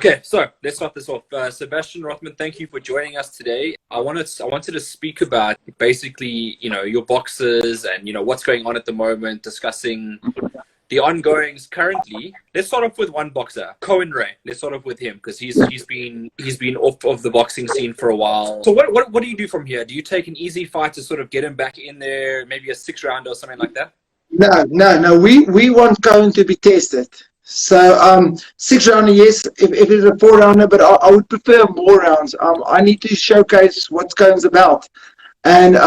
Okay, so let's start this off. Sebastiaan Rothman, thank you for joining us today. I wanted to speak about basically, your boxes and what's going on at the moment, discussing the ongoings currently. Let's start off with one boxer, Cohen Ray. Let's start off with him because he's been off of the boxing scene for a while. So what do you do from here? Do you take an easy fight to sort of get him back in there, maybe a 6-rounder or something like that? No. We want Cohen to be tested. So 6-rounder, yes. If it's a 4-rounder, but I would prefer more rounds. I need to showcase what Cohen's about, and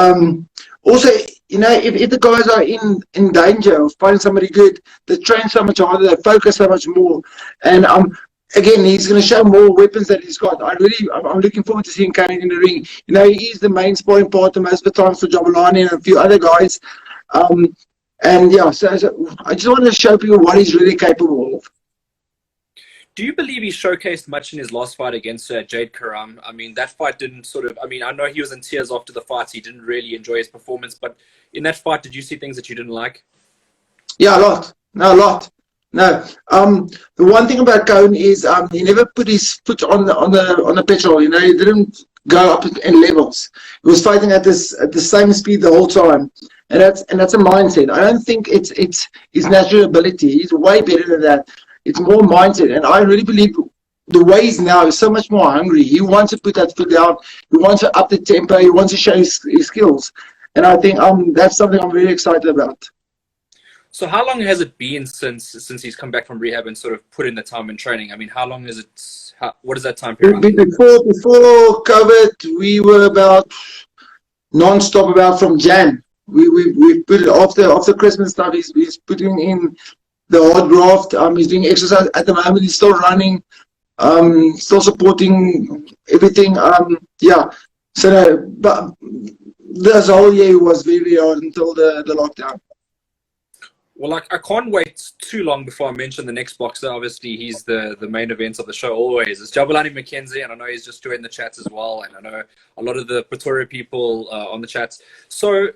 also, if the guys are in danger of fighting somebody good, they train so much harder, they focus so much more, and again, he's going to show more weapons that he's got. I'm looking forward to seeing Cohen in the ring. He is the main sparring partner most of the time for Jabalani and a few other guys. And yeah, so I just wanted to show people what he's really capable of. Do you believe he showcased much in his last fight against Jade Karam? I mean, that fight didn't I know he was in tears after the fight. He didn't really enjoy his performance. But in that fight, did you see things that you didn't like? Yeah, a lot. No, a lot. No. The one thing about Cohen is he never put his foot on the petrol. He didn't go up in levels. He was fighting at the same speed the whole time. And that's a mindset. I don't think it's his natural ability. He's way better than that. It's more mindset. And I really believe the way he's now is so much more hungry. He wants to put that foot down. He wants to up the tempo. He wants to show his skills. And I think that's something I'm really excited about. So how long has it been since he's come back from rehab and sort of put in the time in training? I mean, how long is it? What is that time period? Before COVID, we were about non-stop about from Jan. We put it after Christmas stuff. He's putting in the hard graft. He's doing exercise at the moment. He's still running, still supporting everything. Yeah. So, but this whole year was very hard until the lockdown. Well, I can't wait too long before I mention the next boxer. Obviously, he's the main event of the show always. It's Jabalani Mckenzie, and I know he's just joined the chats as well. And I know a lot of the Pretoria people on the chats. So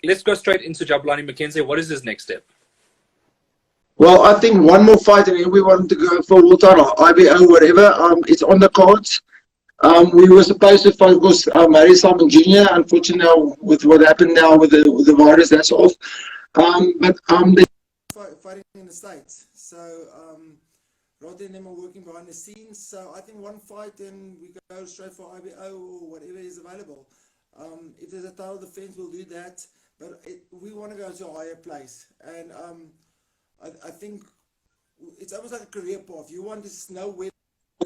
let's go straight into Jabalani Mckenzie. What is his next step? Well, I think one more fight, and we want to go for world title, IBO, whatever. It's on the cards. We were supposed to fight, of course, Harry Simon Jr. Unfortunately, with what happened now with the virus, that's off. But they're fighting in the States. So Rod and them are working behind the scenes. So I think one fight, then we go straight for IBO or whatever is available. If there's a title defense, we'll do that. But we want to go to a higher place. And I think it's almost like a career path. You want to know where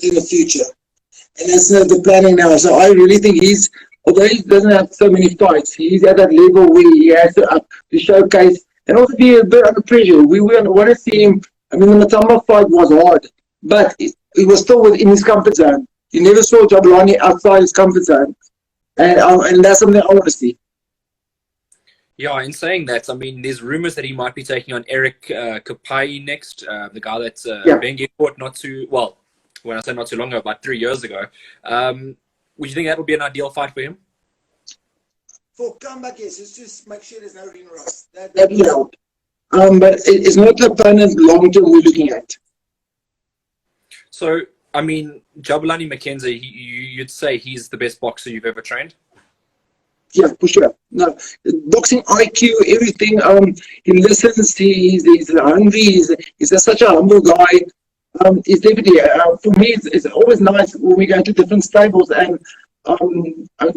in the future. And that's the planning now. So I really think although he doesn't have so many fights, he's at that level where he has to showcase and also be a bit under pressure. We want to see him. I mean, the Matamba fight was hard, but he was still within his comfort zone. You never saw Jabalani outside his comfort zone. And that's something I want to see. Yeah, in saying that, I mean, there's rumors that he might be taking on Eric Kapai next, the guy that's Bengi fought when I say not too long ago, about 3 years ago. Would you think that would be an ideal fight for him? For comeback, yes. Let's just make sure there's no ring rust. That would help. But it's not the opponent long term we're looking at. So, I mean, Jabalani Mckenzie, you'd say he's the best boxer you've ever trained? Yeah, for sure. No, boxing IQ, everything. He listens. He's hungry. He's such a humble guy. It's definitely for me. It's always nice when we go to different stables, and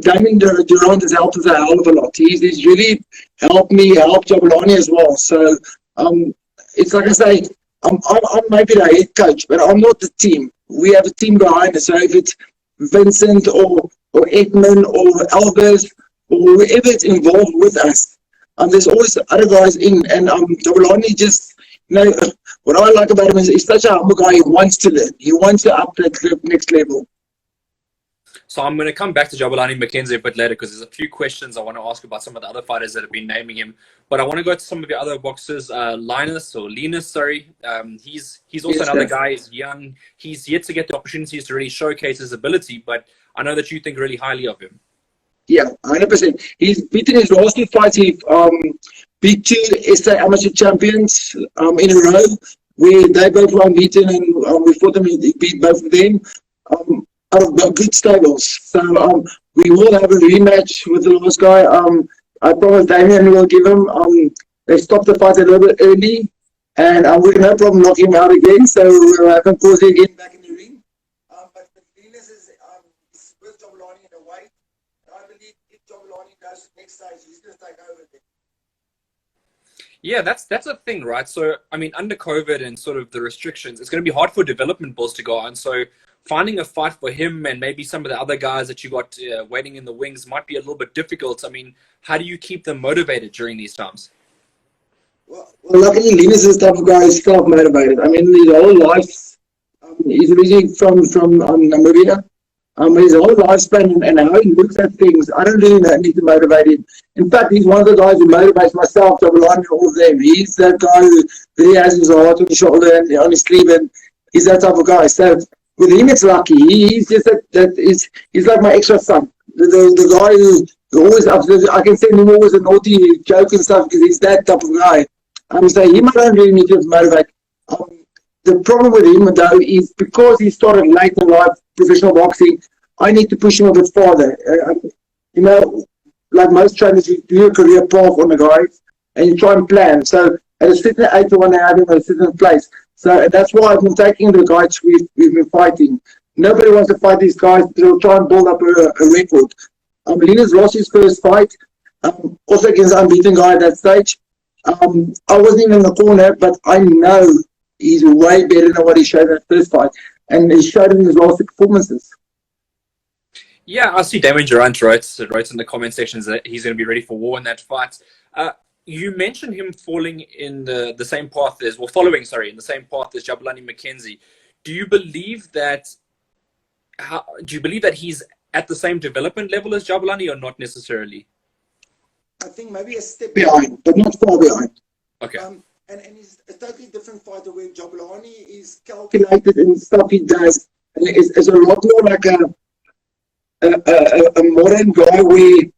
Damien Durant has helped us a hell of a lot. He's really helped me, helped Jabalani as well. So it's like I say, I'm maybe the head coach, but I'm not the team. We have a team behind us. So if it's Vincent or Edmund or Albers or whoever is involved with us, there's always other guys in, and Jabalani just, what I like about him is he's such a humble guy. He wants to learn. He wants to up that next level. So I'm going to come back to Jabalani Mckenzie a bit later because there's a few questions I want to ask about some of the other fighters that have been naming him. But I want to go to some of the other boxers. Linus, he's also another guy. He's young. He's yet to get the opportunities to really showcase his ability. But I know that you think really highly of him. Yeah, 100%. He's beaten his last 2 fights. He beat 2 SA amateur champions in a row. they both were unbeaten, and we fought them. We beat both of them out of good stables. So we will have a rematch with the last guy. I promise Damien will give him. They stopped the fight a little bit early, and we no problem knocking him out again. So we'll have him pause again back in the ring. But Venus is with Jabalani in a way. I believe if Jabalani goes to the next stage, he's going to take over there. Yeah, that's a thing, right? So, I mean, under COVID and sort of the restrictions, it's going to be hard for development bulls to go on. So, finding a fight for him and maybe some of the other guys that you got waiting in the wings might be a little bit difficult. I mean, how do you keep them motivated during these times? Well, luckily, Linus is the type of guy who's self-motivated. I mean, his whole life, he's originally from Namibia. His whole lifespan and how he looks at things, I don't really need to motivate him. In fact, he's one of the guys who motivates myself, Jabalani, all of them. He's that guy who really has his heart on his shoulder and on his sleeve, and he's that type of guy. So with him, it's lucky. He's just he's like my extra son. The guy who always I can send him always a naughty joke and stuff because he's that type of guy. So him, I don't really need to motivate. The problem with him, though, is because he started late in life, professional boxing, I need to push him a bit farther. Like most trainers, you do a career path on the guys, and you try and plan. So at a certain age, you want to have him at a certain place. So that's why I've been taking the guys we've been fighting. Nobody wants to fight these guys. They'll try and build up a record. Linus lost his first fight, also against an unbeaten guy at that stage. I wasn't even in the corner, but I know he's way better than what he showed in that first fight, and he showed in his last performances. Yeah, I see Damien Durant writes in the comment sections that he's going to be ready for war in that fight. You mentioned him falling in the same path as, following in the same path as Jabalani Mckenzie. Do you believe that he's at the same development level as Jabalani, or not necessarily? I think maybe a step behind, but not far behind. Okay. And he's a totally different fighter where Jabalani is calculated in stuff he does, and is a lot more like a modern guy where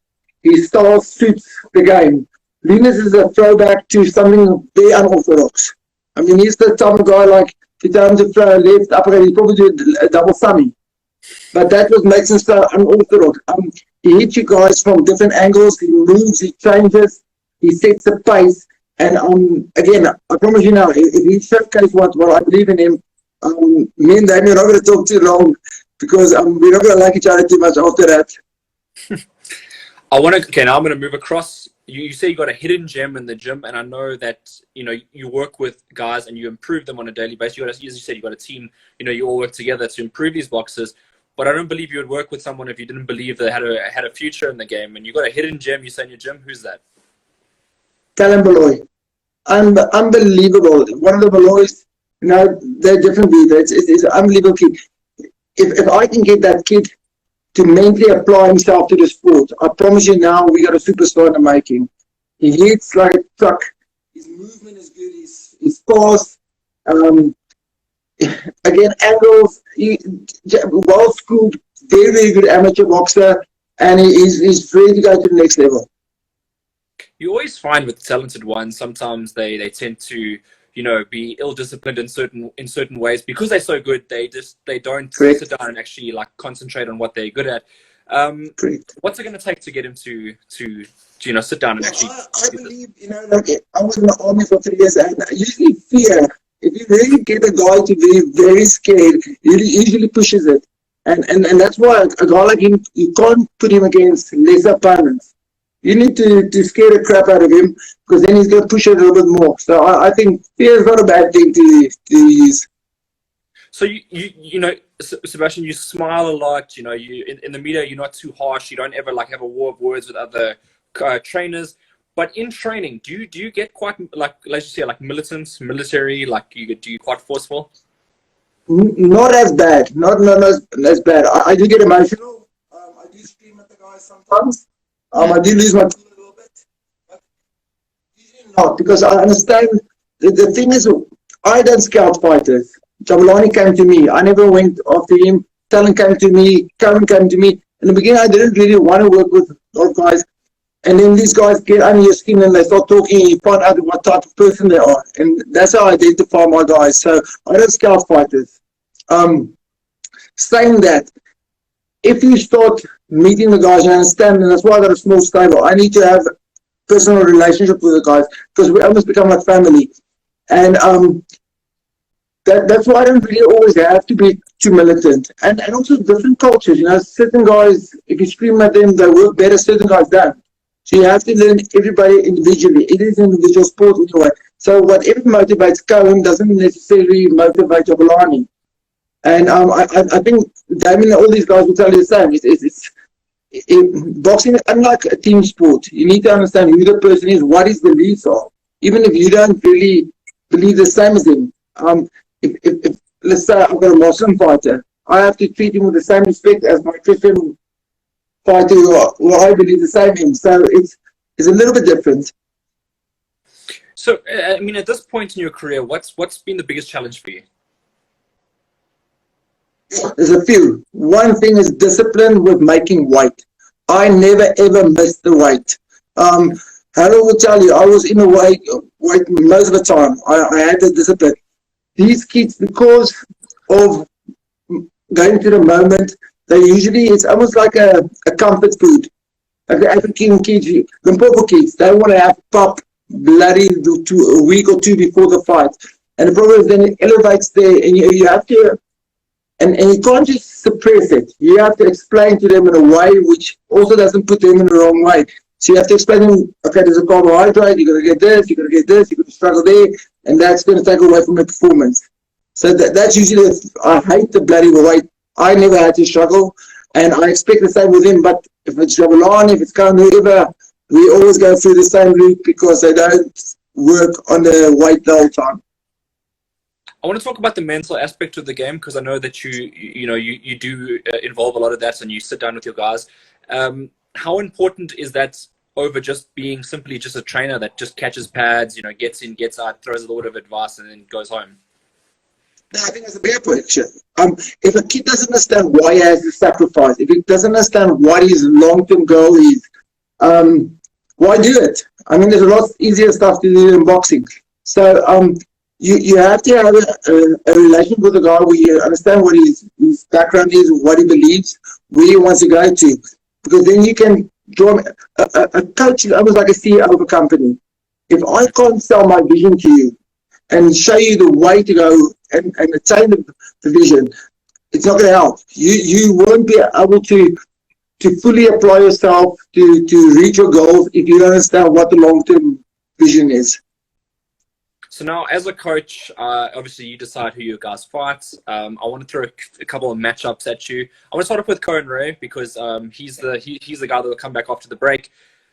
his style suits the game. Linus is a throwback to something very unorthodox. I mean, he's the type of guy like, if you tell him to throw a left uppercut, he'd probably do a double summy. But that was makes him so unorthodox. He hits you guys from different angles, he moves, he changes, he sets a pace. And again, I promise you now, if he showcases what I believe in him, me and Damien are not going to talk too long because we're not going to like each other too much after that. Now I'm going to move across. You say you got a hidden gem in the gym, and I know that you work with guys and you improve them on a daily basis. As you said, you got a team. You all work together to improve these boxers. But I don't believe you would work with someone if you didn't believe they had a future in the game. And you got a hidden gem. You say in your gym, who's that? Callum Beloy. Unbelievable. One of the Beloys, they're different breeds. It's an unbelievable kid. If I can get that kid to mentally apply himself to the sport, I promise you now, we got a superstar in the making. He hits like a truck. His movement is good. He's fast. Again, angles. Well schooled, very, very good amateur boxer, and he's ready to go to the next level. You always find with talented ones, sometimes they tend to, be ill-disciplined in certain ways because they're so good. They don't Correct. Sit down and actually concentrate on what they're good at. What's it going to take to get him to sit down and actually? I believe I was in the army for 3 years, and usually fear. If you really get a guy to be very scared, he usually pushes it, and that's why a guy like him, you can't put him against lesser opponents. You need to scare the crap out of him because then he's going to push it a little bit more. So I think fear is not a bad thing to use. So Sebastiaan, you smile a lot. You in the media, you're not too harsh. You don't ever have a war of words with other trainers. But in training, do you get quite let's just say militant, military? Do you quite forceful? Not as bad. Not as bad. I do get emotional. I do scream at the guys sometimes. I do lose my cool a little bit, but usually not, because I understand. The thing is, I don't scout fighters. Jabalani came to me. I never went after him. Talon came to me. Karen came to me. In the beginning, I didn't really want to work with those guys. And then these guys get under your skin and they start talking and you find out what type of person they are. And that's how I identify my guys. So I don't scout fighters. Saying that, if you start meeting the guys and understand, and that's why I got a small stable, I need to have personal relationship with the guys because we almost become like family. And that's why I don't really always have to be too militant. And also different cultures, you know, certain guys, if you scream at them, they work better, certain guys don't. So you have to learn everybody individually. It is an individual sport anyway. So whatever motivates Cohen doesn't necessarily motivate Jabalani. And I think Damien and all these guys will tell you the same. Boxing is unlike a team sport. You need to understand who the person is, what his beliefs are. Even if you don't really believe the same as him. If let's say I've got a Muslim fighter, I have to treat him with the same respect as my Christian fighter who I believe the same in. So it's a little bit different. So, I mean, at this point in your career, what's been the biggest challenge for you? There's a few. One thing is discipline with making weight. I never ever missed the weight. Harold will tell you, I was in the weight most of the time. I had the discipline. These kids, because of going to the moment, they usually, it's almost like a comfort food. Like the African kids, Limpopo kids, they want to have pop bloody a week or two before the fight. And the problem is then it elevates there, and you have to, and you can't just suppress it. You have to explain to them in a way which also doesn't put them in the wrong way. So you have to explain to them, okay, there's a carbohydrate, you're going to get this, you're going to get this, you're going to struggle there, and that's going to take away from your performance. So that's usually, I hate the bloody weight. I never had to struggle, and I expect the same with him. But if it's Jabalani, if it's Khan, whoever, we always go through the same route because they don't work on the weight the whole time. I want to talk about the mental aspect of the game because I know that you do involve a lot of that, and you sit down with your guys. How important is that over just being simply just a trainer that just catches pads, gets in, gets out, throws a little bit of advice, and then goes home? No, I think that's a bigger question. If a kid doesn't understand why he has to sacrifice, if he doesn't understand what his long-term goal is, why do it? I mean, there's a lot easier stuff to do in boxing. So you have to have a relationship with the guy where you understand what his background is, what he believes, where he wants to go to. Because then you can draw a coach is almost like a CEO of a company. If I can't sell my vision to you and show you the way to go and attain the vision, it's not going to help. You won't be able to fully apply yourself to reach your goals if you don't understand what the long-term vision is. So now, as a coach, obviously you decide who your guys fight. I want to throw a couple of matchups at you. I want to start off with Cohen Ray because he's the guy that will come back after the break.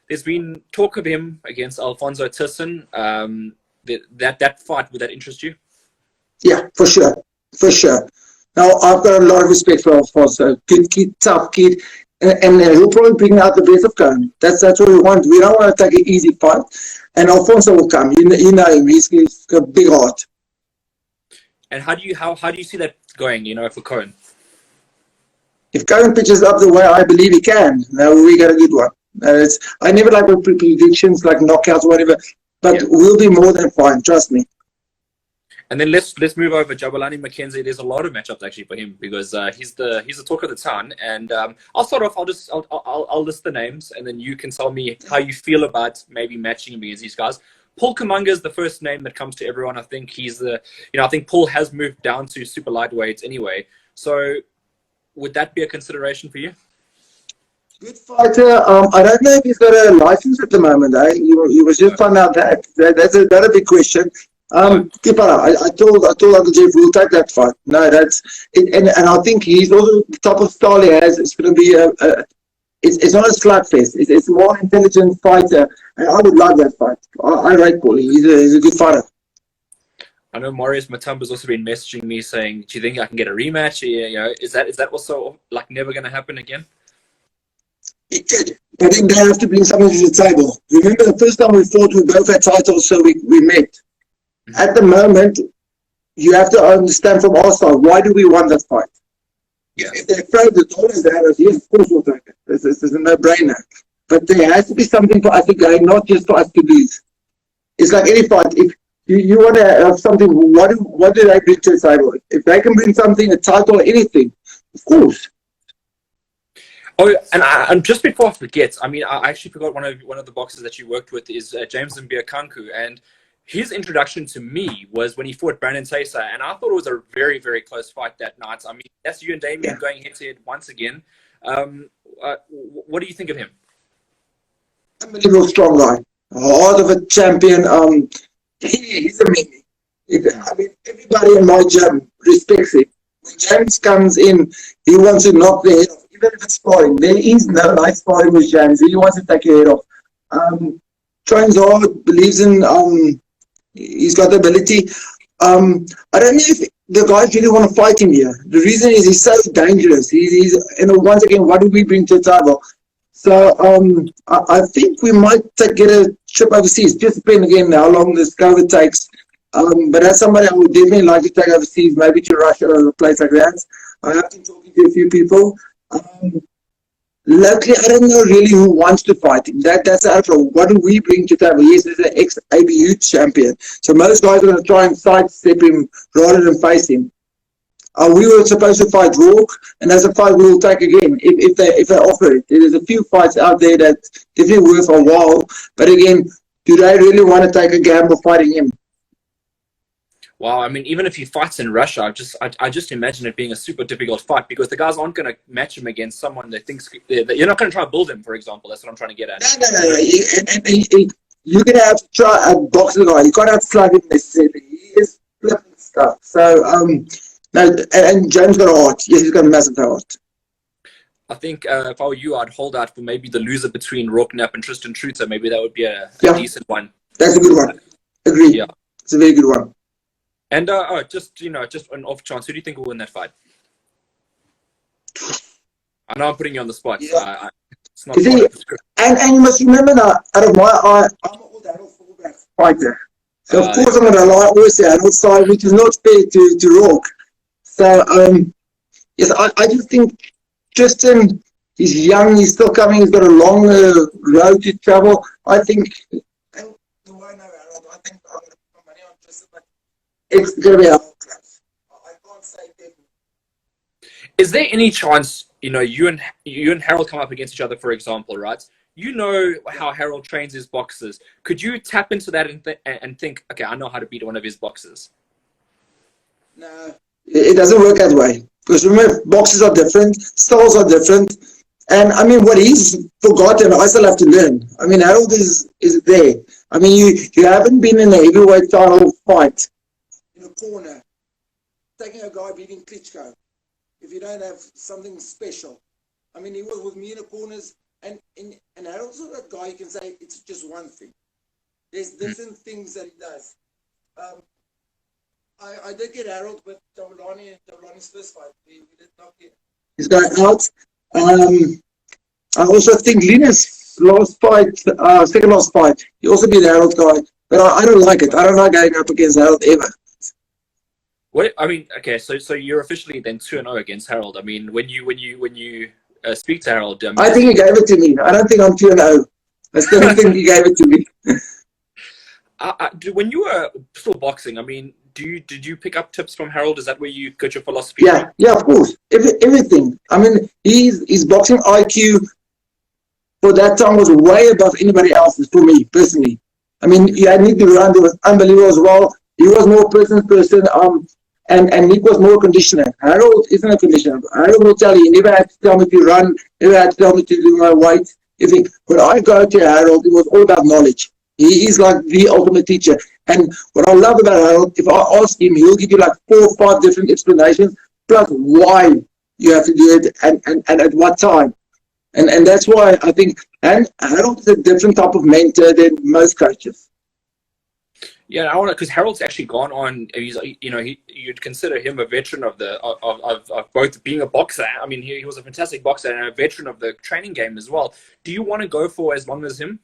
There's been talk of him against Alfonso Tisson. That fight, would that interest you? Yeah, for sure. Now, I've got a lot of respect for Alfonso. Good kid, tough kid. And he'll probably bring out the best of Cohen. That's what we want. We don't want to take an easy fight. And Alfonso will come. You know him. He's got a big heart. And how do you see that going? For Cohen. If Cohen pitches up the way I believe he can, now we got a good one. I never like predictions like knockouts or whatever, but we'll be more than fine. Trust me. And then let's move over Jabalani Mckenzie. There's a lot of matchups actually for him because he's the talk of the town. And I'll start off. I'll list the names, and then you can tell me how you feel about maybe matching him against these guys. Paul Kamunga is the first name that comes to everyone. I think I think Paul has moved down to super lightweights anyway. So would that be a consideration for you? Good fighter. I don't know if he's got a license at the moment. You was just found out that. That's a big question. I told Uncle Jeff we'll take that fight. No, that's it, and I think he's also the type of style he has. It's going to be it's not a slugfest. It's a more intelligent fighter, and I would love that fight. I rate Paul. He's a good fighter. I know Marius Matumba's also been messaging me saying, "Do you think I can get a rematch?" Is that also like never going to happen again? It could, but then they have to bring something to the table. Remember the first time we fought, we both had titles, so we met. At the moment, you have to understand from our side, why do we want that fight? Yeah. If they throw the dollars at us, yes, of course we'll take it. This is a no-brainer. but there has to be something for us to gain, not just for us to lose. It's like any fight. If you want to have something, what do they bring to the table? If they can bring something, a title or anything, of course. Oh, and just before I forget, I mean, I actually forgot one of the boxers that you worked with is James Mckenzie, and his introduction to me was when he fought Brandon Taser, and I thought it was a very, very close fight that night. I mean, that's you and Damien going head-to-head once again. What do you think of him? Unbelievable strong guy, heart of a champion. He's amazing. I mean, everybody in my gym respects him. When James comes in, he wants to knock the head off, even if it's sparring. There is no nice sparring with James. He wants to take your head off. Trains hard, believes in. He's got the ability. I don't know if the guys really want to fight him here. The reason is he's so dangerous. He's once again, what do we bring to the table? So I think we might get a trip overseas. Just depending again how long this COVID takes. But as somebody I would definitely like to take overseas, maybe to Russia or a place like that. I have been talking to a few people. Luckily, I don't know really who wants to fight him. That's the outlaw. What do we bring to the table? Yes, he's an ex-ABU champion. So most guys are going to try and sidestep him rather than face him. We were supposed to fight Rourke, and that's a fight we will take again if they offer it. There's a few fights out there that's definitely worth a while. But again, do they really want to take a gamble fighting him? Wow, I mean, even if he fights in Russia, I just imagine it being a super difficult fight because the guys aren't going to match him against someone that thinks that you're not going to try to build him, for example. That's what I'm trying to get at. No. You're going to have to try a boxing guy. You can't have to slug him necessarily. He is flipping stuff. So, no, and James got a heart. Yes, he's got a massive heart. I think if I were you, I'd hold out for maybe the loser between Rourke Knapp and Tristan Truter. Maybe that would be a decent one. That's a good one. Agreed. Yeah, it's a very good one. And just an off chance, who do you think will win that fight? I know I'm putting you on the spot. Yeah. It's not. And you must remember that out of my eye, I'm an old adult fullback fighter. So of course I'm going to always say adult side, which is not fair to Rourke. So yes, I just think Tristan, he's young, he's still coming, he's got a long road to travel. I think. And the way I know Harold, I think I'm going to put my money on Tristan, but it's going to be a whole class. I can't say definitely. Is there any chance, you and Harold come up against each other, for example, right? You know how Harold trains his boxers. Could you tap into that and think, okay, I know how to beat one of his boxers? No, it doesn't work that way. Because remember, boxers are different, styles are different. And I mean, what he's forgotten, I still have to learn. I mean, Harold is there. I mean, you haven't been in a heavyweight title fight in a corner, taking a guy beating Klitschko, if you don't have something special. I mean, he was with me in the corners, and Harold's not that guy you can say it's just one thing. There's different things that he does. I did get Harold with Jabalani's first fight. We did not get he's going out. I also think Linus' last fight, second last fight, he also beat Harold guy. But I don't like it. I don't like going up against Harold ever. What I mean, okay, so you're officially then 2-0 against Harold. I mean, when you speak to Harold, I think he gave it to me. I don't think I'm 2-0. I still think he gave it to me. When you were still boxing, I mean, did you pick up tips from Harold? Is that where you got your philosophy? Yeah, of course. Everything. I mean, his boxing IQ for that time was way above anybody else's for me personally. I mean, he had Nick Durant, was unbelievable as well. He was more person, and Nick was more conditioner. Harold isn't a conditioner. Harold will tell you, he never had to tell me to run, never had to tell me to do my weight. When I go to Harold, it was all about knowledge. He is like the ultimate teacher. And what I love about Harold, if I ask him, he'll give you like 4 or 5 different explanations, plus why you have to do it and at what time. And that's why I think, and Harold is a different type of mentor than most coaches. Yeah, I want to, because Harold's actually gone on. He's, you'd consider him a veteran of both being a boxer. I mean, he was a fantastic boxer and a veteran of the training game as well. Do you want to go for as long as him?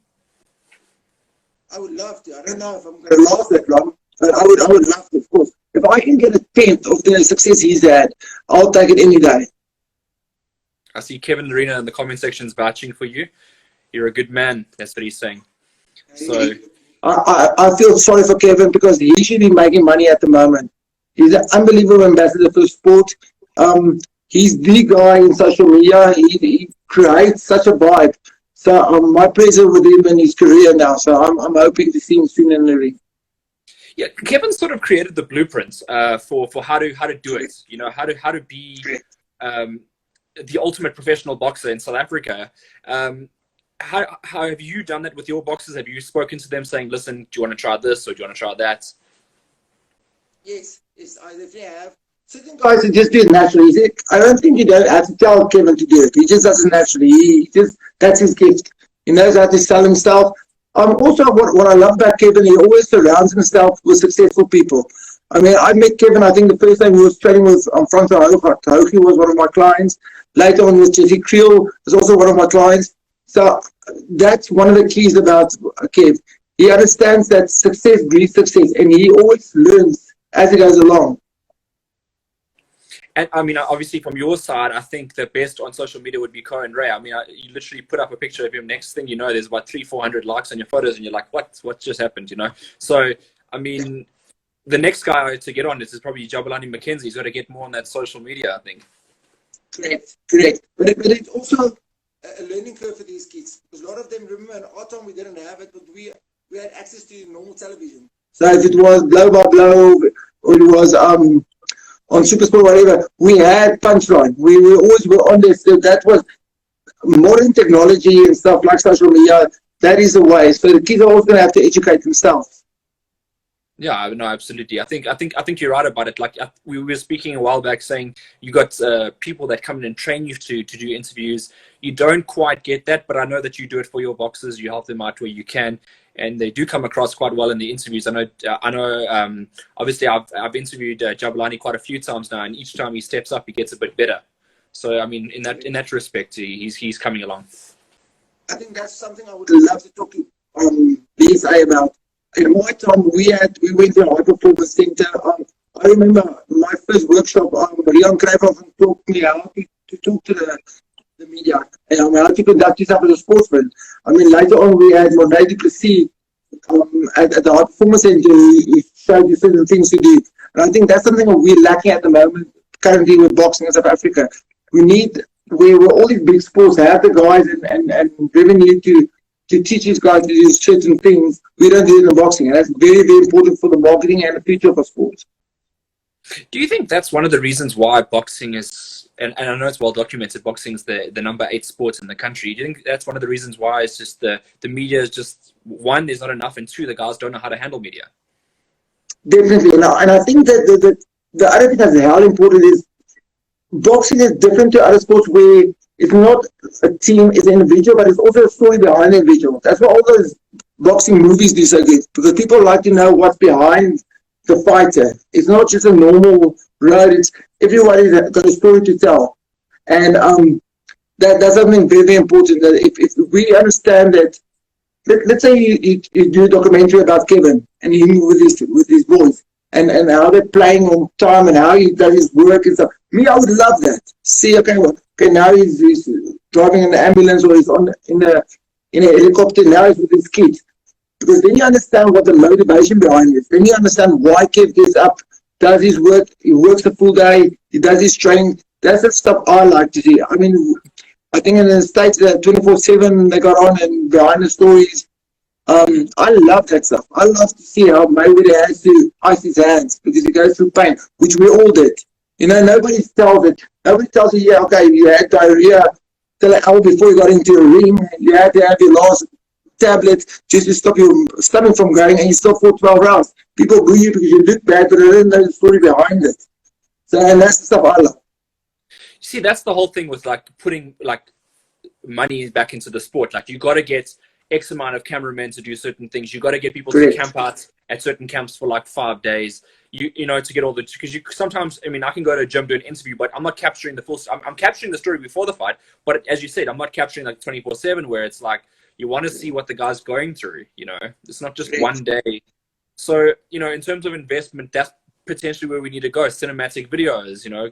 I would love to. I don't know if I'm going to last that long, but I would love to, of course. If I can get a tenth of the success he's had, I'll take it any day. I see Kevin Arena in the comment sections vouching for you. you're a good man. That's what he's saying. So I feel sorry for Kevin because he should be making money at the moment. He's an unbelievable ambassador for sport. He's the guy in social media. He creates such a vibe. So my pleasure with him in his career now. So I'm hoping to see him soon in the ring. Yeah, Kevin sort of created the blueprints for how to do it. You know, how to be the ultimate professional boxer in South Africa. How have you done that with your boxers? Have you spoken to them saying, listen, do you want to try this or do you want to try that? Yes, I definitely have. Certain guys who just do it naturally. I don't think you don't have to tell Kevin to do it. He just does it naturally. That's his gift. He knows how to sell himself. Also, what I love about Kevin, he always surrounds himself with successful people. I mean, I met Kevin, I think the first time he was training with Franco Hoki was one of my clients. Later on with Jesse Creel was also one of my clients. So that's one of the keys about Kev. He understands that success breeds success, and he always learns as he goes along. And I mean, obviously, from your side, I think the best on social media would be Cohen Ray. I mean, you literally put up a picture of him. Next thing you know, there's about 300-400 likes on your photos, and you're like, what just happened? You know. So, I mean, the next guy to get on this is probably Jabalani Mckenzie. He's got to get more on that social media, I think. Correct. But it's also a learning curve for these kids. Because a lot of them, remember, in our time we didn't have it, but we had access to normal television. So if it was blow by blow, or it was on Supersport, whatever, we had Punchline. We always were on this. So that was modern technology and stuff like social media. That is the way. So the kids are always going to have to educate themselves. Yeah, no, absolutely. I think you're right about it. Like we were speaking a while back, saying you got people that come in and train you to do interviews. You don't quite get that, but I know that you do it for your boxers. You help them out where you can, and they do come across quite well in the interviews. I know. Obviously, I've interviewed Jabalani quite a few times now, and each time he steps up, he gets a bit better. So I mean, in that respect, he's coming along. I think that's something I would love to talk to BSA about. In my time, we went to a high performance center. I remember my first workshop. Rian Kruijff taught me how to talk to the media and how to conduct yourself as a sportsman. I mean, later on, we had Monday du Plessis at the high performance center. He showed you certain things to do, and I think that's something that we're lacking at the moment. Currently, with boxing in South Africa, where all these big sports have the guys and revenue to teach these guys to do certain things. We don't do it in boxing, and that's very, very important for the marketing and the future of our sports. Do you think that's one of the reasons why boxing is, and I know it's well documented, boxing is the number 8 sport in the country. Do you think that's one of the reasons why it's just the media is just, one, there's not enough, and two, the guys don't know how to handle media? Definitely. And I think that the other thing that's how important is boxing is different to other sports where it's not a team, it's an individual, but it's also a story behind the individual. That's what all those boxing movies do so good, because people like to know what's behind the fighter. It's not just a normal road. It's everybody's got a story to tell, and that's something very, very important. That if we understand that, let's say you do a documentary about Kevin and him with his boys, and how they're playing on time and how he does his work and stuff. Me, I would love that. See, okay, now he's driving in the ambulance, or he's in a helicopter. Now he's with his kids. Because then you understand what the motivation behind it is. Then you understand why Kev gets up, does his work. He works the full day. He does his training. That's the stuff I like to see. I mean, I think in the States, 24/7 they got on, and behind the stories. I love that stuff. I love to see how Mayweather has to ice his hands because he goes through pain, which we all did. You know, nobody tells it. Nobody tells you, yeah, okay, you had diarrhea till an hour before you got into a ring, and you had to have your last tablet just to stop your stomach from going, and you still fought 12 rounds. People boo you because you look bad, but they don't know the story behind it. So, and that's the stuff I love. See, that's the whole thing with like putting like money back into the sport. Like you got to get X amount of cameramen to do certain things. You got to get people to camp out at certain camps for like 5 days. You know, to get all the, because you sometimes, I mean, I can go to a gym, do an interview, but I'm not capturing the full. I'm capturing the story before the fight, but as you said, I'm not capturing like 24/7, where it's like you want to see what the guy's going through. You know, it's not just one day. So you know, in terms of investment, that's potentially where we need to go. Cinematic videos, you know,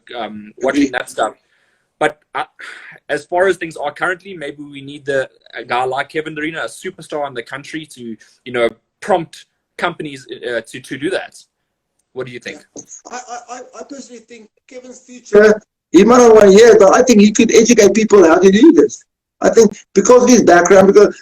watching that stuff. But as far as things are currently, maybe we need a guy like Kevin Lerena, a superstar in the country, to prompt companies to do that. What do you think? I personally think Kevin's future, he might not want to hear it, but I think he could educate people how to do this. I think because of his background, because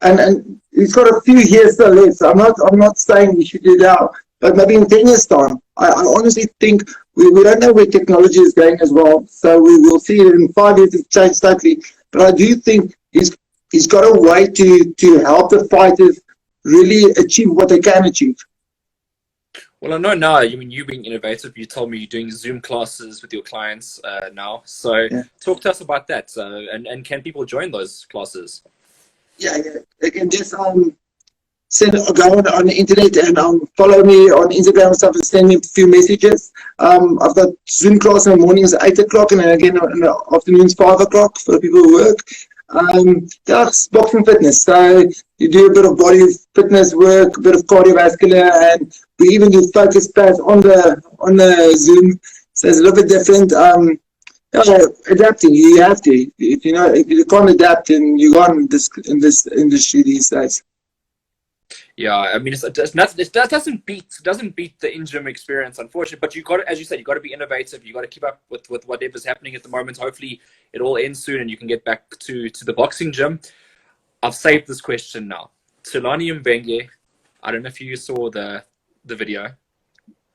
and he's got a few years still left. So I'm not saying he should do that, but maybe in 10 years' time, I honestly think we don't know where technology is going as well. So we will see it in 5 years. It's changed totally. But I do think he's got a way to help the fighters really achieve what they can achieve. Well, I know now, you being innovative, you told me you're doing Zoom classes with your clients now. So talk to us about that. And can people join those classes? Yeah. They can just go on the internet and follow me on Instagram and stuff and send me a few messages. I've got Zoom class in the mornings at 8 o'clock and then again in the afternoons 5 o'clock for the people who work. That's boxing fitness. So you do a bit of body fitness work, a bit of cardiovascular, and we even do focus pads on the Zoom. So it's a little bit different. Adapting, you have to. If you can't adapt, then you're gone in this industry these days. Yeah, I mean, it doesn't beat the in-gym experience, unfortunately. But you got to, as you said, you got to be innovative. You got to keep up with whatever's happening at the moment. Hopefully, it all ends soon and you can get back to the boxing gym. I've saved this question now. Jabalani Mckenzie, I don't know if you saw the video.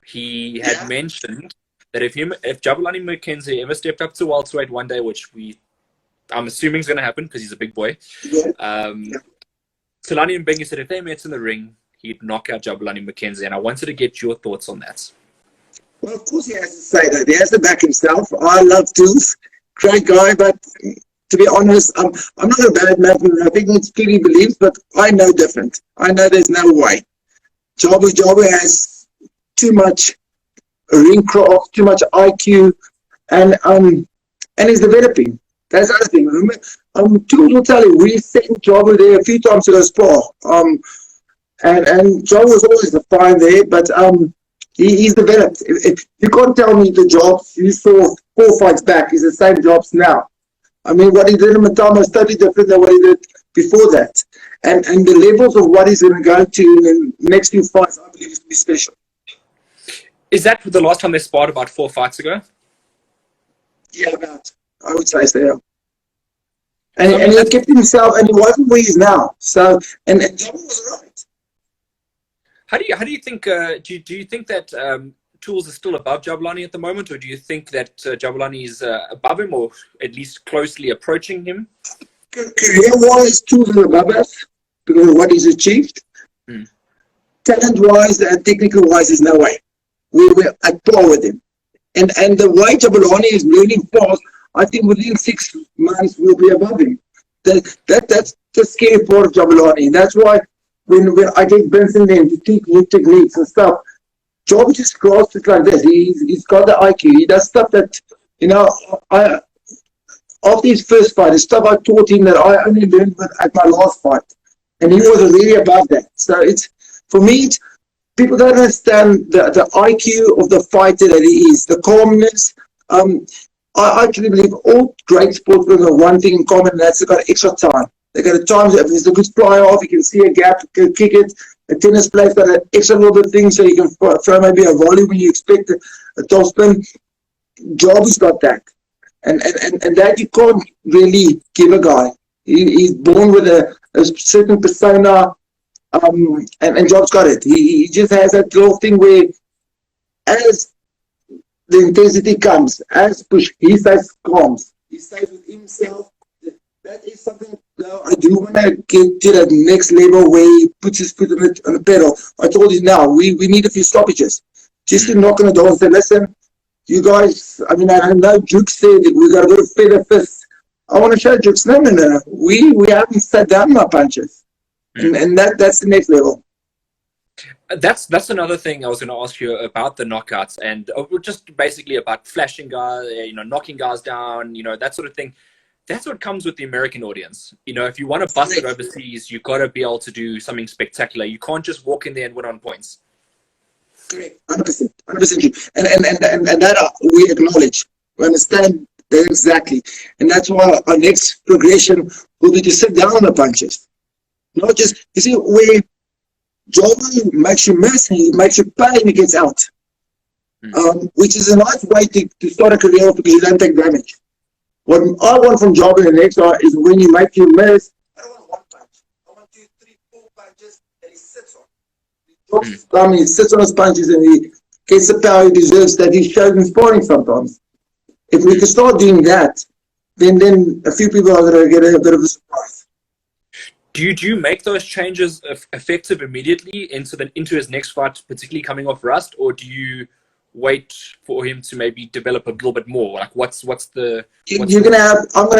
He had mentioned that if Jabalani Mckenzie ever stepped up to welterweight one day, which I'm assuming is going to happen because he's a big boy. Jabalani Mckenzie said if they met in the ring, he'd knock out Jabalani Mckenzie, and I wanted to get your thoughts on that. Well, of course he has to say that. He has to back himself. I love Tools, great guy, but to be honest, I'm not a bad man. I think it's clearly believes, but I know different. I know there's no way. Jabu has too much ring craft, too much IQ, and he's developing. That's the other thing. Tools will tell you, we sent Jabu there a few times to the spar. And Jabu was always the fine there, but he's developed. If you can't tell me the jobs you saw 4 fights back is the same jobs now. I mean, what he did in Matama is totally different than what he did before that. And the levels of what he's going to go to in the next few fights, I believe, is going to be special. Is that the last time they sparred, about 4 fights ago? Yeah, about. I would say so, yeah. And he kept himself, and he wasn't where he is now. So, and Jabu was right. How do you think? Do you think that Tools is still above Jabalani at the moment, or do you think that Jabalani is above him, or at least closely approaching him? Career-wise, Tools is above us because of what he's achieved. Talent-wise and technical-wise, there's no way. We're at par with him. And the way Jabalani is learning fast, I think within 6 months we'll be above him. That's the scary part of Jabalani. That's why when I take Benson in to teach new techniques and stuff, Jabu just grasps it like this. He's got the IQ. He does stuff that, after his first fight, the stuff I taught him that I only learned at my last fight. And he was really above that. So for me, people don't understand the IQ of the fighter that he is, the calmness. I actually believe all great sportsmen have one thing in common, and that's they've got extra time. They got a time, if there's a good fly off, you can see a gap, you can kick it. A tennis player's got an extra little bit of thing so you can throw maybe a volley when you expect a top spin. Jabu's got that. And that you can't really give a guy. He's born with a certain persona, and Jabu's got it. He just has that little thing where as the intensity comes, as push, he stays calm. He stays with himself. That is something I do want to get to that next level where he puts his foot on the pedal. I told you now, we need a few stoppages. Just to knock on the door and say, listen, you guys, I know Duke said we got to go to feather fist. I want to show Duke, no. We haven't sat down our punches. And that's the next level. That's another thing I was going to ask you about the knockouts, and just basically about flashing guys, knocking guys down, that sort of thing. That's what comes with the American audience. If you want to bust it overseas, you've got to be able to do something spectacular. You can't just walk in there and win on points. Correct, 100%. And that we acknowledge. We understand Exactly. And that's why our next progression will be to sit down on the punches. Not just, you see, where Java makes you miss, he makes you pay and he gets out. Which is a nice way to start a career because you don't take damage. What I want from Java in the next hour is when you make you miss, I don't want one punch. I want 2, 3, 4 punches that he sits on. He drops his thumb, he sits on his punches and he gets the power he deserves that he shows in sparring sometimes. If we can start doing that, then a few people are going to get a bit of a surprise. Do you make those changes effective immediately into his next fight, particularly coming off rust, or do you wait for him to maybe develop a little bit more? Like I'm gonna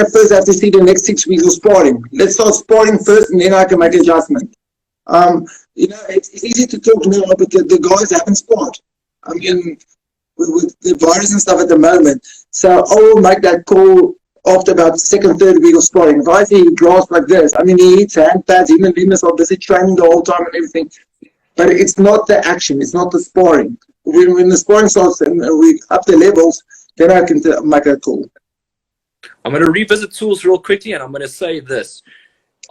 first have to see the next 6 weeks of sparring. Let's start sparring first, and then I can make an adjustment. It's easy to talk now, but the guys haven't sparred. I mean, with the virus and stuff at the moment, so I will make that call after about the second, third week of sparring. If I see he grasps like this, I mean, he hits hand pads, him and Linus are busy training the whole time and everything, but it's not the action, it's not the sparring. When the sparring starts and we up the levels, then I can make a call. I'm going to revisit tools real quickly, and I'm going to say this.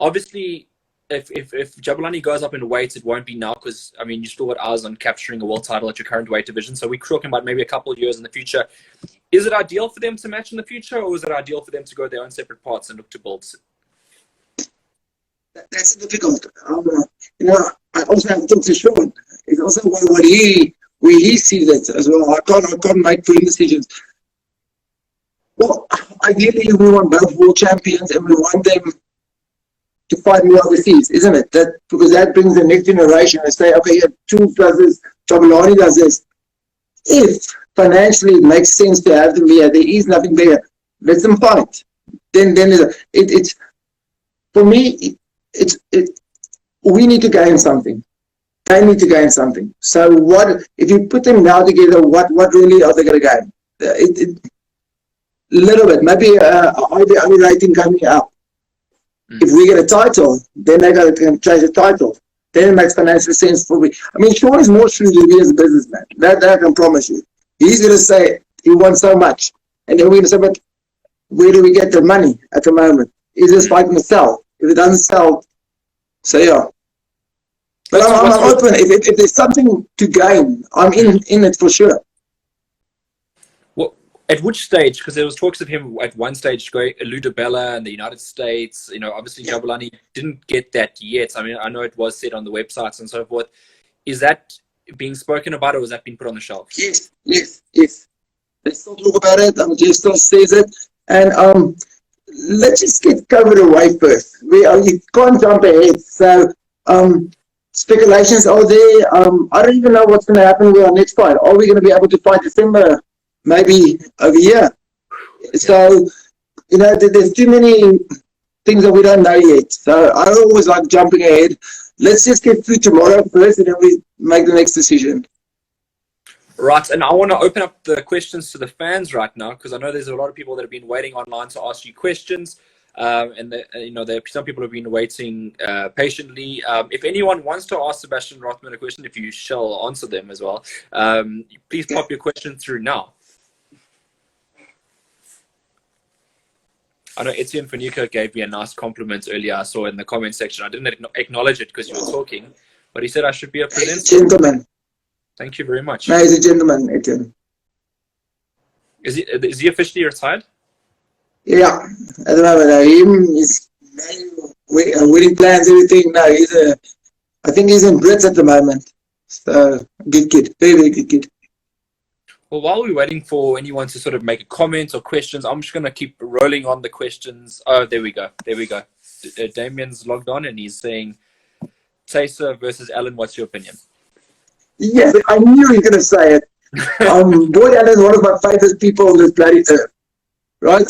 Obviously, if Jabalani goes up in weight, it won't be now because, I mean, you still got eyes on capturing a world title at your current weight division. So we're talking about maybe a couple of years in the future. Is it ideal for them to match in the future, or is it ideal for them to go their own separate paths and look to build? That's difficult. I also have to talk to Sean. It's also what he sees it as well. I can't make full decisions. Well, ideally we want both world champions and we want them to fight more overseas, isn't it? Because that brings the next generation and say, okay, yeah, Tools does this, Jabalani does this. If financially it makes sense to have them here, there is nothing better. Let them fight. Then it's for me. We need to gain something. They need to gain something. So what if you put them now together? What really are they going to gain? A little bit, maybe IBO rating coming up. If we get a title, then they got to chase a title. Then it makes financial sense for me. I mean, Sean is more shrewd than me as a businessman. That I can promise you. He's going to say he wants so much, and then we're going to say, but where do we get the money at the moment? Is this fight going to sell? If it doesn't sell, so yeah. But I'm open. If there's something to gain, I'm in it for sure. Well, at which stage? Because there was talks of him at one stage going Ludabella in the United States. Obviously Jabalani didn't get that yet. I mean, I know it was said on the websites and so forth. Is that being spoken about, or was that being put on the shelf? Yes. They still talk about it. Jeff still says it, and let's just get COVID away first. You can't jump ahead. So speculations are there. I don't even know what's going to happen with our next fight. Are we going to be able to fight December? Maybe over here. So, there's too many things that we don't know yet. So I always like jumping ahead. Let's just get through tomorrow first, and then we make the next decision. Right, and I want to open up the questions to the fans right now because I know there's a lot of people that have been waiting online to ask you questions, and some people have been waiting patiently. If anyone wants to ask Sebastiaan Rothman a question, if you shall answer them as well, please pop your question through now. I know Etienne Fanuka gave me a nice compliment earlier. I saw in the comment section. I didn't acknowledge it because you were talking, but he said I should be a presenter. Gentleman. Thank you very much. No, he's a gentleman, Etienne. Is he officially retired? Yeah, at the moment, he's winning plans, everything. No, I think he's in Brits at the moment. So, good kid, very, very good kid. Well, while we're waiting for anyone to sort of make a comment or questions, I'm just going to keep rolling on the questions. Oh, there we go. Damien's logged on and he's saying, Tayser versus Allen, what's your opinion? Yes, I knew he was going to say it. Boyd Allen is one of my favorite people on this bloody earth. Right?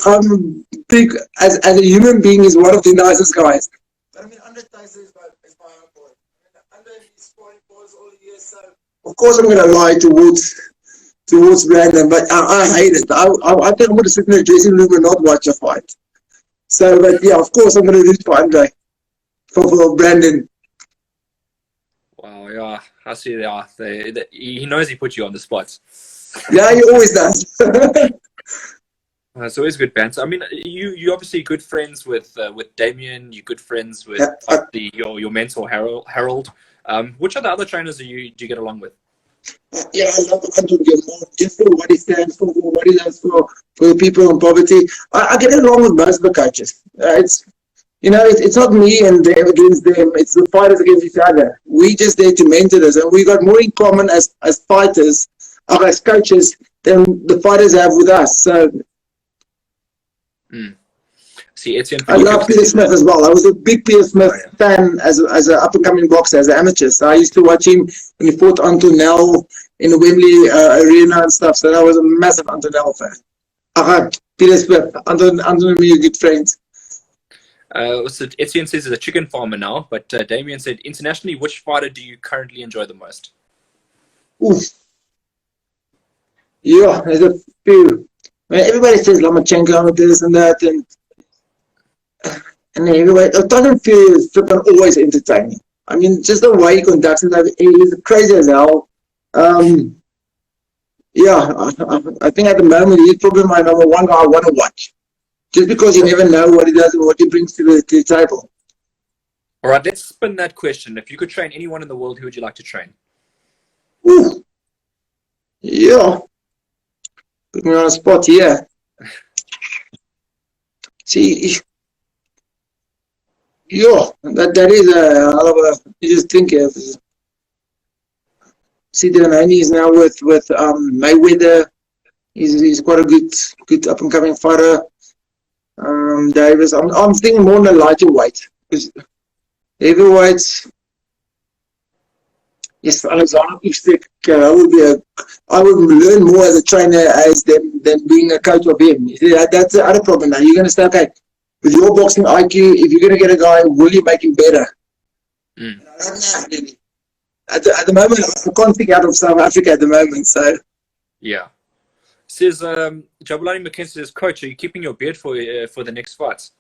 Big, as a human being, he's one of the nicest guys. But I mean, under Tayser is my own boy. Under his sparring boys all the years, so of course I'm going to lie towards Brandon, but I hate it. I think I'm going to sit in the dressing room and not watch a fight. So, but yeah, of course I'm going to root for Andre, for Brandon. Wow, yeah, I see. Yeah, he knows he put you on the spot. Yeah, he always does. It's always good bands. I mean, you obviously good friends with Damien. You're good friends with your mentor Harold. Which of the other trainers do you get along with? Yeah, I love Anton more just for what he stands for what he does for people in poverty. I get along with most of the coaches. It's not me and them against them. It's the fighters against each other. We just there to mentor us, and we got more in common as fighters or as coaches than the fighters have with us. So. See, Etienne, I love Peter Smith as well. I was a big Peter Smith fan as an up-and-coming boxer, as an amateur. So I used to watch him when he fought Antonel in the Wembley arena and stuff. So I was a massive Antonel fan. Peter Smith, Anton and me are good friends. So Etienne says he's a chicken farmer now, but Damien said, internationally, which fighter do you currently enjoy the most? Oof. Yeah, there's a few. I mean, everybody says Lomachenko, this and that, and everybody, it doesn't feel flipping always entertaining. I mean, just the way he conducts it, he's crazy as hell. Yeah, I think at the moment he's probably my number one guy I want to watch. Just because you never know what he does and what he brings to the table. All right, let's spin that question. If you could train anyone in the world, who would you like to train? Ooh. Yeah. Put me on a spot here. See, yeah, that is a hell of a. You just think of. See, Delaney is now with Mayweather. He's quite a good up and coming fighter. Davis. I'm thinking more on the lighter weight because heavyweights. Yes, Alexander Usyk, I would learn more as a trainer as them than being a coach of him. That's the other problem now. You're going to say, okay, with your boxing IQ, if you're going to get a guy, will you make him better? I don't know, really. At the moment, I can't think out of South Africa at the moment. So, yeah. Says Jabalani Mckenzie says, Coach, are you keeping your beard for the next fights?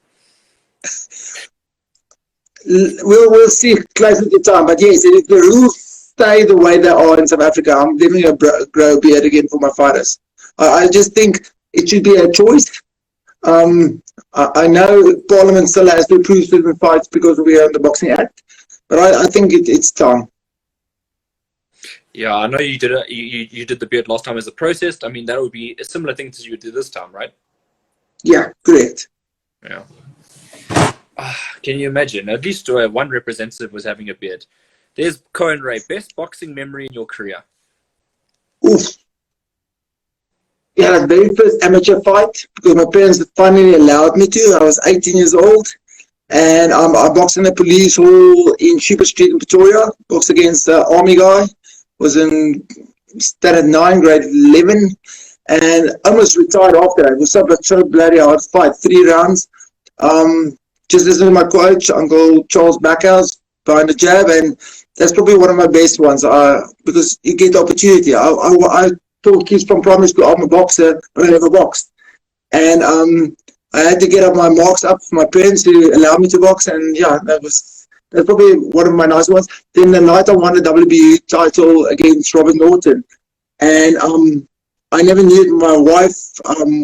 We'll see closer to time. But yes, if the rules stay the way they are in South Africa, I'm definitely going to grow a beard again for my fighters. I just think it should be a choice. I know Parliament still has to approve certain fights because we are in the Boxing Act, but I think it's time. Yeah, I know you did it. You did the beard last time as a protest. I mean, that would be a similar thing to you did this time, right? Yeah, correct. Yeah. Can you imagine? At least one representative was having a beard. There's Cohen Ray. Best boxing memory in your career? Oof. Yeah, the very first amateur fight, because my parents finally allowed me to. I was 18 years old, and I boxed in a police hall in Shooper Street in Pretoria. Boxed against the army guy. Was in standard 9, grade 11, and almost retired after that. It was so bloody hard fight, 3 rounds. Just listening to my coach, Uncle Charles Backhouse, behind the jab, and that's probably one of my best ones because you get the opportunity. I told kids from primary school, I'm a boxer, I never boxed. And I had to get up my marks up for my parents to allow me to box, and yeah, that's probably one of my nice ones. Then the night I won the WBU title against Robert Norton, and I never knew my wife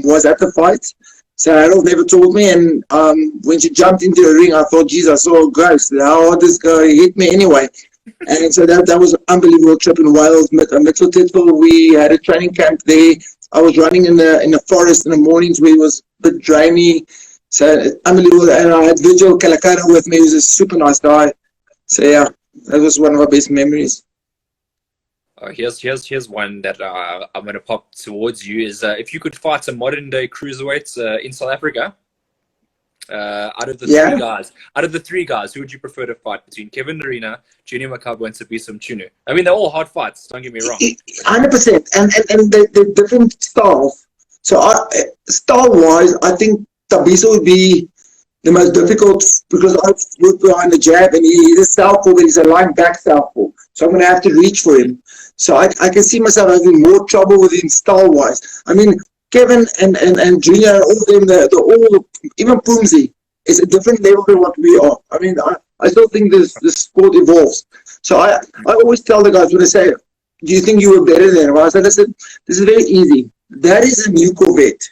was at the fight. So Harold never told me, and when she jumped into the ring, I thought, geez, I saw a ghost. How this guy hit me anyway? And so that was an unbelievable trip in Wales. Mitchell Tittle, we had a training camp there. I was running in the forest in the mornings where it was a bit driny. So unbelievable. And I had Virgil Calacata with me, who's a super nice guy. So yeah, that was one of my best memories. Here's one that I'm going to pop towards you is if you could fight a modern day cruiserweight in South Africa, out of the three guys, who would you prefer to fight between Kevin Narina, Junior Makabo, and Sibiso Mchunu? I mean, they're all hard fights. Don't get me wrong. 100%, and they're different styles. So style-wise, I think Sibiso would be the most difficult because I've worked behind the jab, and he's a southpaw, but he's a line back southpaw. So I'm going to have to reach for him. So I can see myself having more trouble with him style-wise. I mean, Kevin and Junior, all of them, they're all, even Pumzi, is a different level than what we are. I mean, I still think this sport evolves. So I always tell the guys when they say, do you think you were better than him? I said, listen, this is very easy. That is a new Corvette.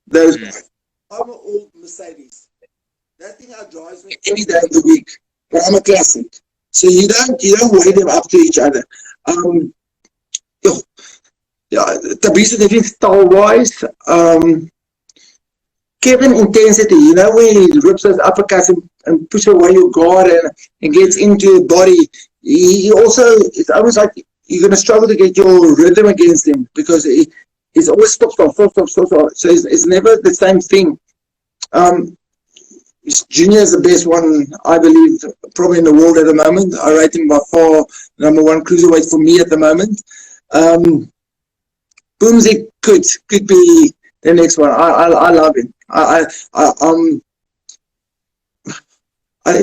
those guys. I'm an old Mercedes. That thing outdrives me any day of the week. But I'm a classic. So you don't weigh them up to each other. Tabisa, I think style-wise, Kevin intensity, when he rips those uppercuts and pushes away your guard and gets into your body, he also, it's almost like you're going to struggle to get your rhythm against him because he's always stop. So it's never the same thing. Junior is the best one, I believe, probably in the world at the moment. I rate him by far number one cruiserweight for me at the moment. Boomsy could be the next one. I love him. I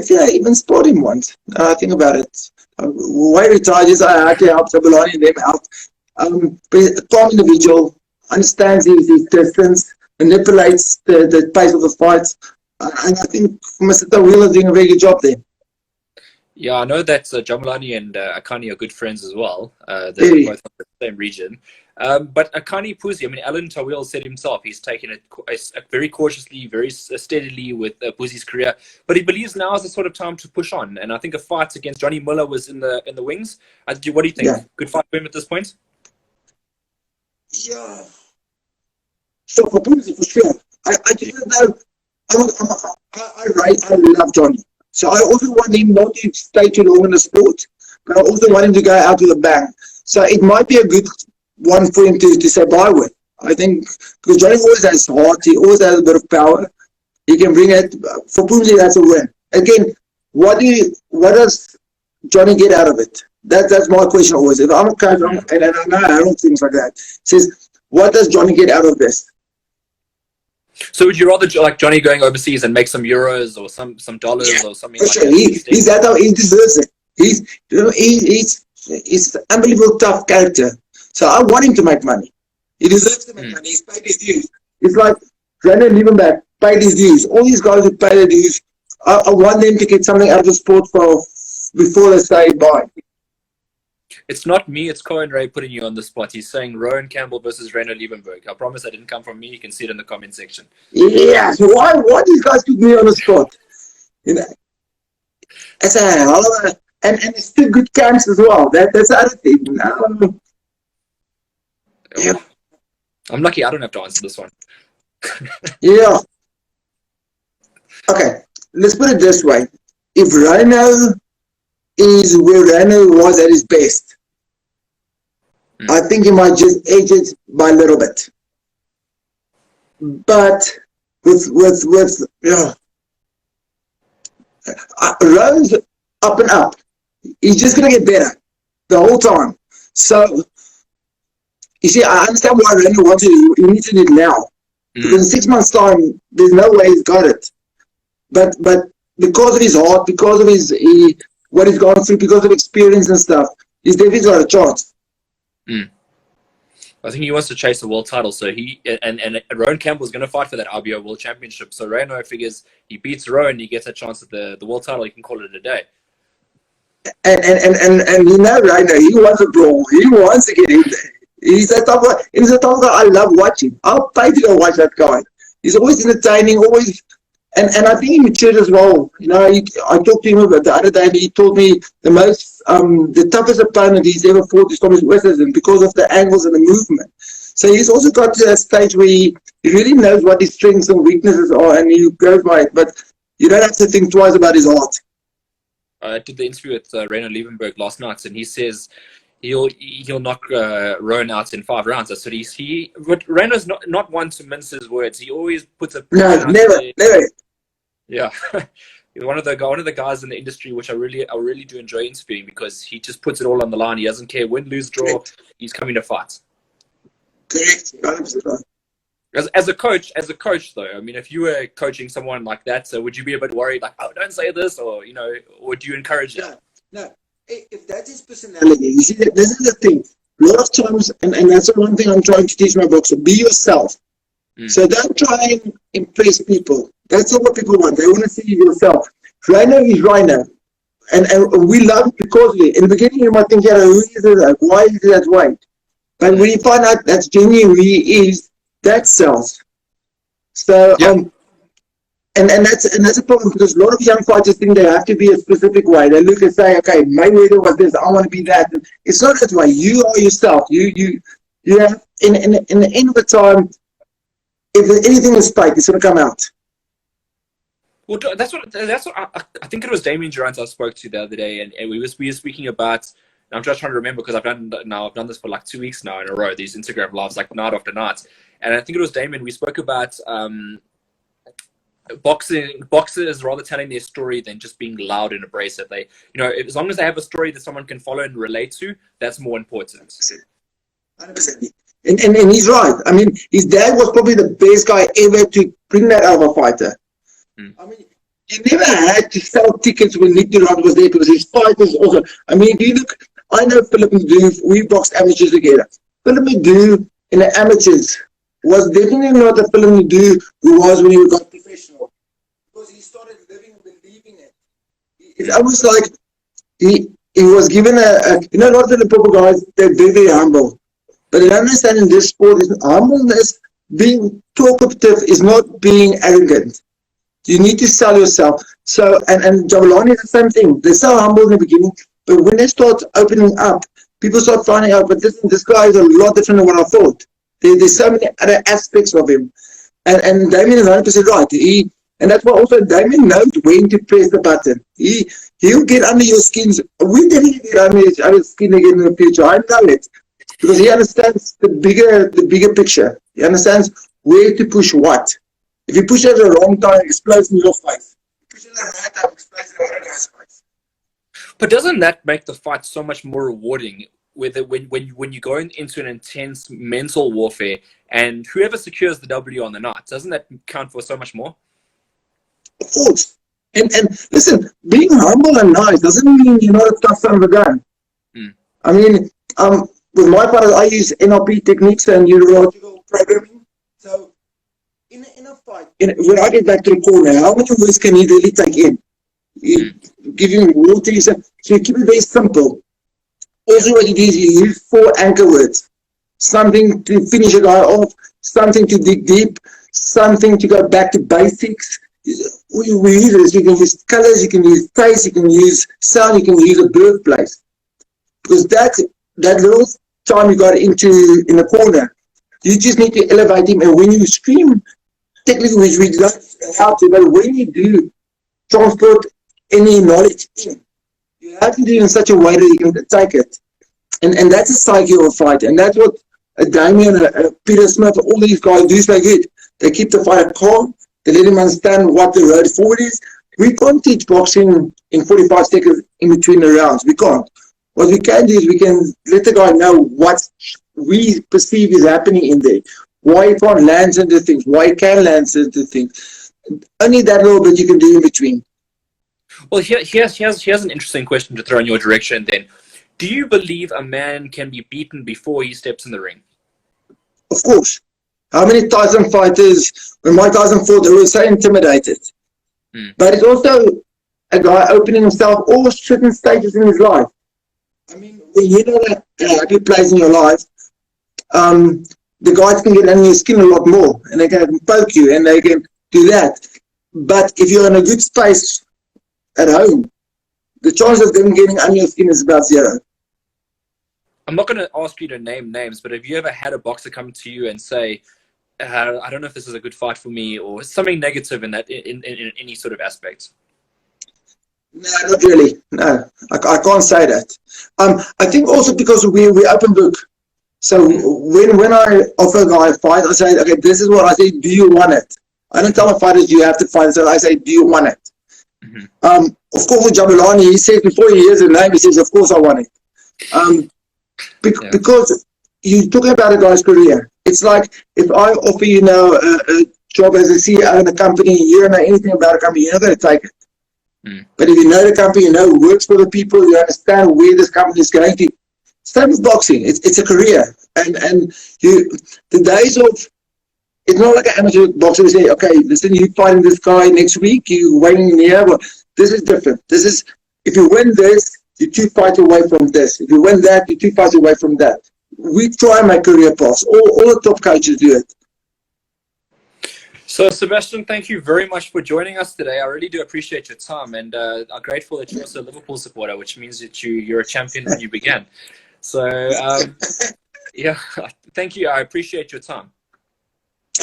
think I even spotted him once. Think about it. Way retired, yes, I actually helped Jabalani and them out. But a calm individual, understands his distance, manipulates the pace of the fights. And I think Mr. Tawil is doing a very good job there. Yeah, I know that Jabalani and Akani are good friends as well. They're both from the same region. But Akani Puzi, I mean, Alan Tawil said himself, he's taken it very cautiously, very steadily with Puzi's career. But he believes now is the sort of time to push on. And I think a fight against Johnny Miller was in the wings. What do you think? Yeah. Good fight for him at this point? Yeah. So for Puzi, for sure. I just know. I love Johnny. So I also want him not to stay too long in the sport, but I also want him to go out with a bang. So it might be a good one for him to say bye with. I think, because Johnny always has heart, he always has a bit of power. He can bring it. For Puzi, that's a win. Again, what does Johnny get out of it? That's my question always. If I'm a coach, and I know Harold things like that, says, what does Johnny get out of this? So would you rather like Johnny going overseas and make some euros or some dollars or something like that? He's that how he deserves it. He's an unbelievable tough character. So I want him to make money. He deserves to make money. He's paid his dues. It's like Brandon Liebenberg paid his dues. All these guys who pay their dues, I want them to get something out of the sport before they say bye. It's not me, it's Cohen Ray putting you on the spot. He's saying Rowan Campbell versus Rainer Liebenberg. I promise that didn't come from me. You can see it in the comment section. Yeah, so why these guys put me on the spot? It's a hell of a... And it's still good camps as well. That's the other thing. Yeah. I'm lucky I don't have to answer this one. Yeah. Okay, let's put it this way. If Rhino is where Rhino was at his best, I think he might just edge it by a little bit. But with Rowan's up and up. He's just going to get better the whole time. So, you see, I understand why Rhino wants it. He needs it now. Because in 6 months' time, there's no way he's got it. But because of his heart, because of what he's gone through, because of experience and stuff, he's definitely got a chance. I think he wants to chase the world title, so and Rowan Campbell's going to fight for that RBO World Championship. So Rhino figures he beats Rowan, he gets a chance at the world title. He can call it a day. And Rhino, he wants a brawl. He wants to get in there. He's a tough guy. He's a tough guy. I love watching. I'll pay to go watch that guy. He's always entertaining, always. And I think he matured as well. I talked to him about the other day, and he told me the toughest opponent he's ever fought is Thomas Westerson because of the angles and the movement. So he's also got to that stage where he really knows what his strengths and weaknesses are, and he goes by it. But you don't have to think twice about his art. I did the interview with Rainer Liebenberg last night, and he says he'll knock Rowan out in 5 rounds. That's what but Rainer's not one to mince his words. He always puts a never. Yeah, he's one of the guys in the industry which I really do enjoy interviewing because he just puts it all on the line. He doesn't care win, lose, draw. He's coming to fight. Correct. 100%. As a coach though, I mean, if you were coaching someone like that, so would you be a bit worried, like, oh, don't say this, or would you encourage it? No. If that's his personality, you see, this is the thing. A lot of times, and that's the one thing I'm trying to teach my boxer: be yourself. So don't try and impress people. That's not what people want. They want to see you yourself. Rhino is Rhino. And we love it because of it. In the beginning, you might think, yeah, who is it? Why is it that way? But when you find out that's genuine who he is, that sells. So Yeah. and that's a problem, because a lot of young fighters think they have to be a specific way. They look and say, okay, Mayweather was this, I want to be that. It's not that way. You are yourself. You have in the end of the time, if anything is fake, it's going to come out. Well, that's what I think it was Damien Durant I spoke to the other day, and we were speaking about. I'm just trying to remember, because I've done this for like 2 weeks now in a row. These Instagram lives, like night after night, and I think it was Damien. We spoke about boxing. Boxers rather telling their story than just being loud and abrasive. They, as long as they have a story that someone can follow and relate to, that's more important. 100%. And he's right. I mean, his dad was probably the best guy ever to bring that out of a fighter. I mean, you never had to sell tickets when Nick Durant was there, because his fighters also. I mean, if you look, I know Philip McDoo, we boxed amateurs together. Philip McDoo in the amateurs was definitely not the Philip McDoo who was when he got professional, because he started living and believing it. It's almost like he was given a a lot of the proper guys, they're very humble. But I understand in this sport, humbleness, being talkative is not being arrogant. You need to sell yourself. So, and Jabalani is the same thing. They're so humble in the beginning, but when they start opening up, people start finding out, but this guy is a lot different than what I thought. There's so many other aspects of him. And Damien is 100% right. And that's why also Damien knows when to press the button. He'll get under your skins. We definitely get under his skin again in the future. I know it. Because he understands the bigger picture. He understands where to push what. If you push it at the wrong time, it explodes in your face. If you push it at the right time, it explodes in the other guy's face. But doesn't that make the fight so much more rewarding? When you go into an intense mental warfare, and whoever secures the W on the night, doesn't that count for so much more? Of course. And listen, being humble and nice doesn't mean you're not a tough son of a gun. I mean, with my part, I use NLP techniques and neurological programming. So, in a fight, when I get back to the corner, how many words can you really take in? You give him water, so you keep it very simple. Also, what you do is you use 4 anchor words. Something to finish a guy off, something to dig deep, something to go back to basics. We use this. You can use colors, you can use taste, you can use sound, you can use a birthplace. Because that little time you got in the corner, you just need to elevate him. And when you scream, technically, which we don't know how to, but when you do transport any knowledge in, you have to do it in such a way that you can take it. And that's a psyche of a fight. And that's what Damien, Peter Smith, all these guys do so good. They keep the fighter calm. They let him understand what the road forward is. We can't teach boxing in 45 seconds in between the rounds. We can't. What we can do is we can let the guy know what we perceive is happening in there. Why he can't land certain things. Why he can land certain things. Only that little bit you can do in between. Well, here's an interesting question to throw in your direction then. Do you believe a man can be beaten before he steps in the ring? Of course. How many Tyson fighters, when Mike Tyson fought, they were so intimidated. But it's also a guy opening himself all certain stages in his life. I mean, when you know that happy place in your life, the guys can get under your skin a lot more, and they can poke you, and they can do that. But if you're in a good space at home, the chance of them getting under your skin is about 0. I'm not going to ask you to name names, but have you ever had a boxer come to you and say, I don't know if this is a good fight for me, or something negative in that in any sort of aspect? No, not really. No, I can't say that. I think also because we open book. So when I offer a guy a fight, I say, okay, this is what I say. Do you want it? I don't tell my fighters you have to fight. So I say, do you want it? Of course, with Jabalani, he says before he hears the name, he says, of course I want it. Because you're talking about a guy's career. It's like if I offer you now a job as a CEO in a company, you don't know anything about a company, you're not going to take it. But if you know the company, you know who works for the people, you understand where this company is going to. Same with boxing. It's a career. And the days of, it's not like an amateur boxer who say, okay, listen, you're fighting this guy next week, you're waiting in here. Well, this is different. This is, if you win this, you're 2 fights away from this. If you win that, you're 2 fights away from that. We try and make career paths. All the top coaches do it. So, Sebastiaan, thank you very much for joining us today. I really do appreciate your time, and I'm grateful that you're also a Liverpool supporter, which means that you're a champion when you began. So, yeah, thank you. I appreciate your time.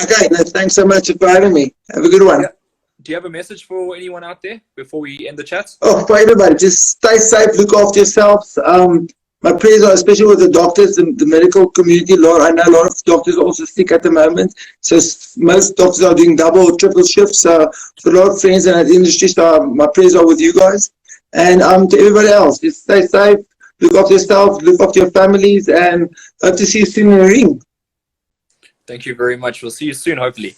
Okay, thanks so much for having me. Have a good one. Yeah. Do you have a message for anyone out there before we end the chat? Oh, for everybody, just stay safe, look after yourselves. My prayers are especially with the doctors and the medical community. I know a lot of doctors are also sick at the moment. So most doctors are doing double or triple shifts. So for a lot of friends in the industry, so my prayers are with you guys. And to everybody else, just stay safe, look after yourself, look after your families, and hope to see you soon in the ring. Thank you very much. We'll see you soon, hopefully.